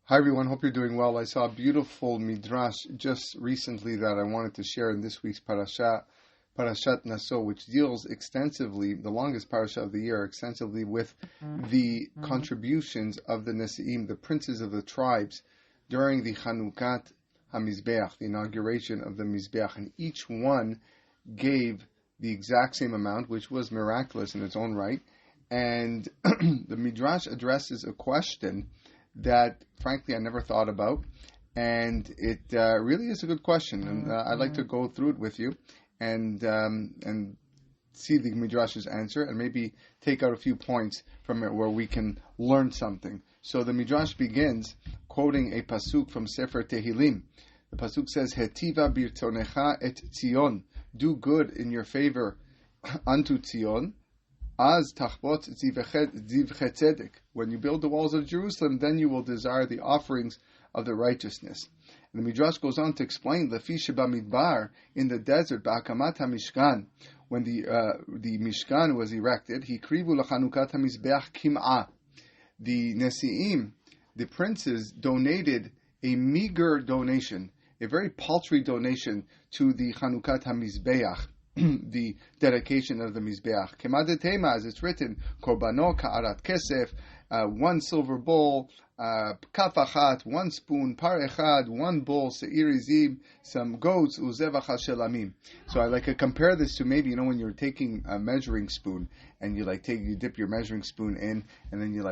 Hi everyone, hope you're doing well. I saw a beautiful Midrash just recently that I wanted to share in this week's Parashat, Parashat Naso, which deals extensively, the longest Parashat of the year, extensively with the contributions of the Nesi'im, the princes of the tribes, during the Chanukat HaMizbeach, the inauguration of the Mizbeach, and each one gave the exact same amount, which was miraculous in its own right, and the Midrash addresses a question that, frankly, I never thought about, and it really is a good question, and I'd like to go through it with you and see the Midrash's answer, and maybe take out a few points from it where we can learn something. So the Midrash begins quoting a pasuk from Sefer Tehillim. The pasuk says, "Hetiva birtonecha et Tzion," do good in your favor unto Tzion. Az tachbot zivche tzedek. When you build the walls of Jerusalem, then you will desire the offerings of the righteousness. And the Midrash goes on to explain, Lefi sheba midbar, in the desert, ba'akamat hamishkan, when the Mishkan was erected, hikrivu lachanukat hamizbeach kim'ah. The Nesi'im, the princes, donated a meager donation, a very paltry donation to the Chanukat HaMizbeach, the dedication of the Mizbeach. Kemadetema, as it's written, Korbano ka'arat kesef, one silver bowl, kafachat, one spoon, par echad, one bowl, se'ir izim, some goats, uzevach hashelamim. So I compare this to maybe, when you're taking a measuring spoon, and you dip your measuring spoon in, and then you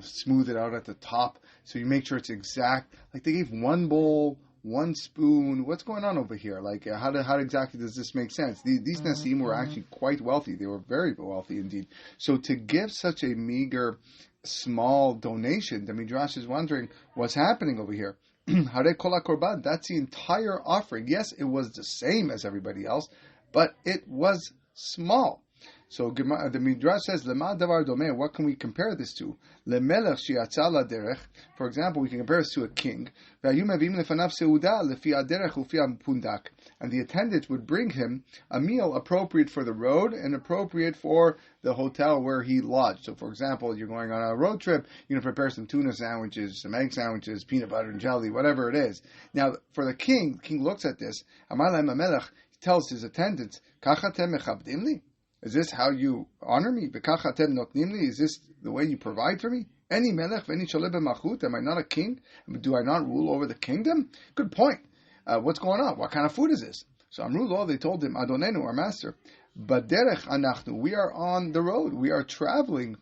smooth it out at the top, so you make sure it's exact. They gave one bowl, one spoon. What's going on over here? How exactly does this make sense? These Nesi'im were actually quite wealthy. They were very wealthy indeed. So to give such a meager, small donation, the Midrash is wondering what's happening over here. Hare kol korban. That's the entire offering. Yes, it was the same as everybody else, but it was small. So the Midrash says, "Lema davar domeh." What can we compare this to? Lemelech she'atza laderech. For example, we can compare this to a king. V'hayu mevim lefanav seuda lefi haderech ufi hapundak. And the attendant would bring him a meal appropriate for the road and appropriate for the hotel where he lodged. So, for example, you're going on a road trip, prepare some tuna sandwiches, some egg sandwiches, peanut butter and jelly, whatever it is. Now, for the king looks at this. Amar lahem hamelech, he tells his attendants, "Kachatem mechabdim li." Is this how you honor me? Is this the way you provide for me? Any melech, any sholeh b'malchut? Am I not a king? Do I not rule over the kingdom? Good point. What's going on? What kind of food is this? So Amru, they told him, Adonenu, our master. But derech anachnu, we are on the road. We are traveling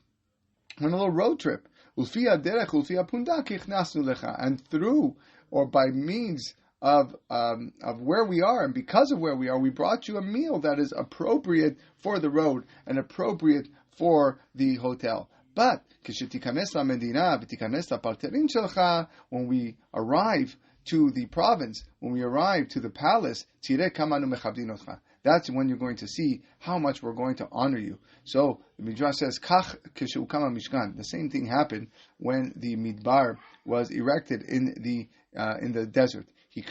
on a little road trip. Ulfia derech, ulfia pundak ichnasnu lecha. And through, or by means of where we are, and because of where we are, we brought you a meal that is appropriate for the road and appropriate for the hotel. But when we arrive to the province, when we arrive to the palace, that's when you're going to see how much we're going to honor you. So the Midrash says, the same thing happened when the Midbar was erected in the desert. The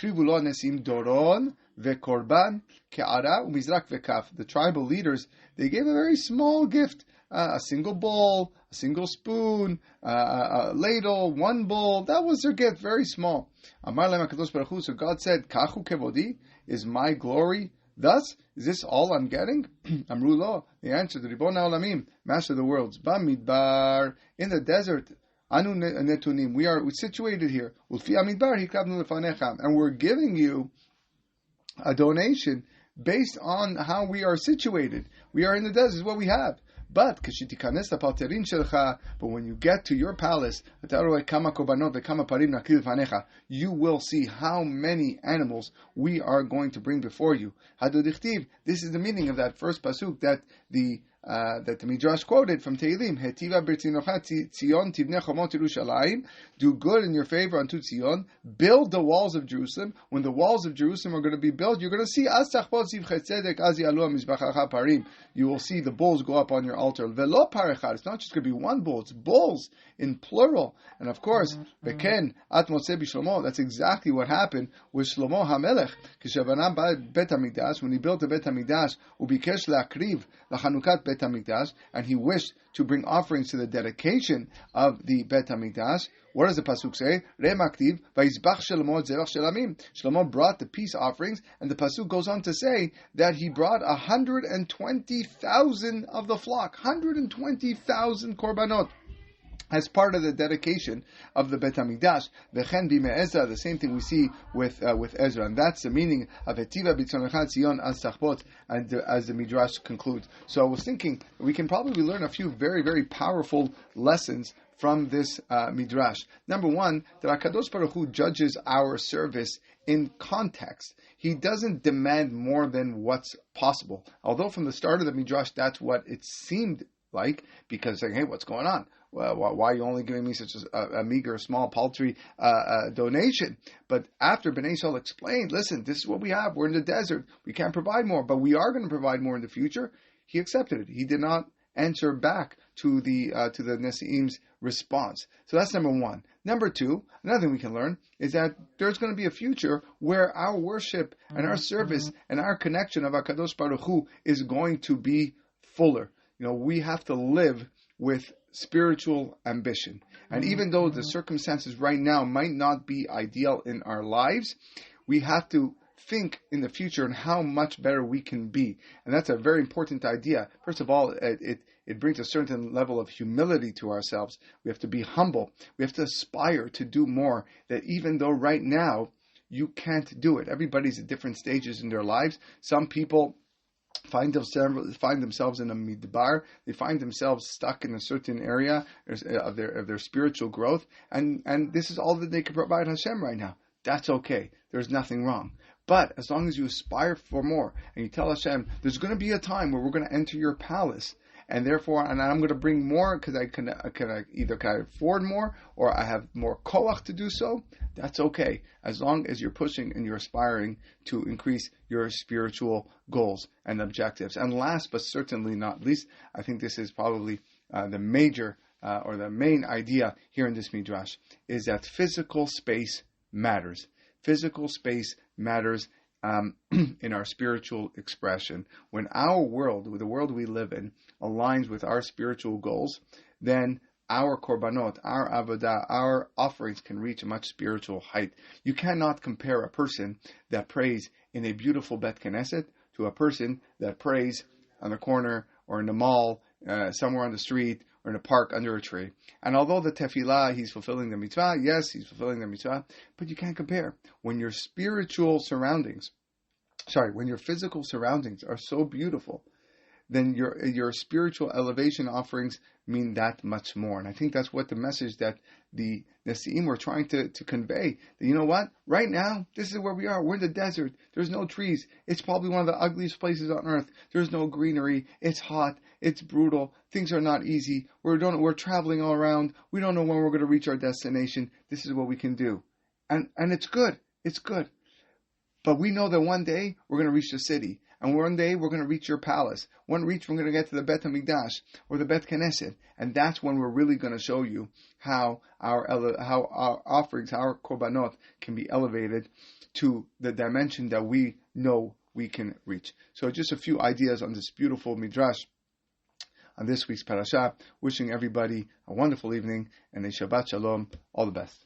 tribal leaders, they gave a very small gift, a single bowl, a single spoon, a ladle, one bowl. That was their gift, very small. So God said, Kachu kevodi, is my glory thus? Is this all I'm getting? Amru lo, they answered, Ribon ha'olamim, Master of the worlds, Bamidbar, in the desert, Anu netunim, we are situated here. And we're giving you a donation based on how we are situated. We are in the desert, is what we have. But when you get to your palace, you will see how many animals we are going to bring before you. This is the meaning of that first pasuk that the Midrash quoted from Tehillim. Hetiva b'tzinocha Tzion tivnei chomot Yerushalayim. Do good in your favor unto Tzion. Build the walls of Jerusalem. When the walls of Jerusalem are going to be built, you're going to see Az tachbot zivche tzedek az yalu mizbechacha parim. You will see the bulls go up on your altar. Velo parechad. It's not just going to be one bull. It's bulls in plural. And of course, beken at motzei b'shlomo. That's exactly what happened with Shlomo HaMelech. Kishavana bet Hamikdash, when he built the Bet Hamikdash, ubikesh leakriv lachanukat bet Bet HaMikdash, and he wished to bring offerings to the dedication of the Bet HaMikdash. What does the pasuk say? Re'maktiv vayizbach Shlomo zevach shelamim. Shlomo brought the peace offerings, and the pasuk goes on to say that he brought 120,000 of the flock, 120,000 korbanot, as part of the dedication of the Bet HaMikdash. V'chen b'mei Ezra, the same thing we see with Ezra, and that's the meaning of Hetiva b'tzonecha Tzion as tachbot, and as the Midrash concludes. So I was thinking we can probably learn a few very, very powerful lessons from this Midrash. Number one, that HaKadosh Baruch Hu judges our service in context. He doesn't demand more than what's possible. Although from the start of the Midrash, that's what it seemed like, because saying, hey, what's going on? Well, why are you only giving me such a meager, small, paltry donation? But after Bnei Yisrael explained, listen, this is what we have. We're in the desert. We can't provide more, but we are going to provide more in the future. He accepted it. He did not answer back to the Nesi'im's response. So that's number one. Number two, another thing we can learn is that there's going to be a future where our worship and our service and our connection of HaKadosh Baruch Hu is going to be fuller. We have to live with spiritual ambition. And even though the circumstances right now might not be ideal in our lives, we have to think in the future and how much better we can be. And that's a very important idea. First of all, it brings a certain level of humility to ourselves. We have to be humble. We have to aspire to do more, that even though right now you can't do it. Everybody's at different stages in their lives. Some people find themselves in a midbar. They find themselves stuck in a certain area of their spiritual growth, and this is all that they can provide Hashem right now. That's okay. There's nothing wrong. But as long as you aspire for more, and you tell Hashem, there's going to be a time where we're going to enter your palace, and therefore, and I'm going to bring more because I can either afford more or I have more koach to do so. That's okay, as long as you're pushing and you're aspiring to increase your spiritual goals and objectives. And last but certainly not least, I think this is probably the major or the main idea here in this Midrash, is that physical space matters. Physical space matters in our spiritual expression. When our world, the world we live in, aligns with our spiritual goals, then our korbanot, our avodah, our offerings can reach a much spiritual height. You cannot compare a person that prays in a beautiful Bet Knesset to a person that prays on the corner or in the mall, somewhere on the street, or in a park under a tree. And although the tefillah, he's fulfilling the mitzvah, yes, he's fulfilling the mitzvah, but you can't compare. When your physical surroundings are so beautiful, then your spiritual elevation offerings mean that much more. And I think that's what the message that the Nesi'im were trying to convey. That, you know what? Right now, this is where we are. We're in the desert. There's no trees. It's probably one of the ugliest places on earth. There's no greenery. It's hot. It's brutal. Things are not easy. We're traveling all around. We don't know when we're going to reach our destination. This is what we can do. And it's good. It's good. But we know that one day we're going to reach the city. And one day we're going to reach your palace. We're going to get to the Bet HaMikdash or the Bet Knesset. And that's when we're really going to show you how our offerings, our korbanot, can be elevated to the dimension that we know we can reach. So just a few ideas on this beautiful Midrash on this week's Parashat. Wishing everybody a wonderful evening and a Shabbat Shalom. All the best.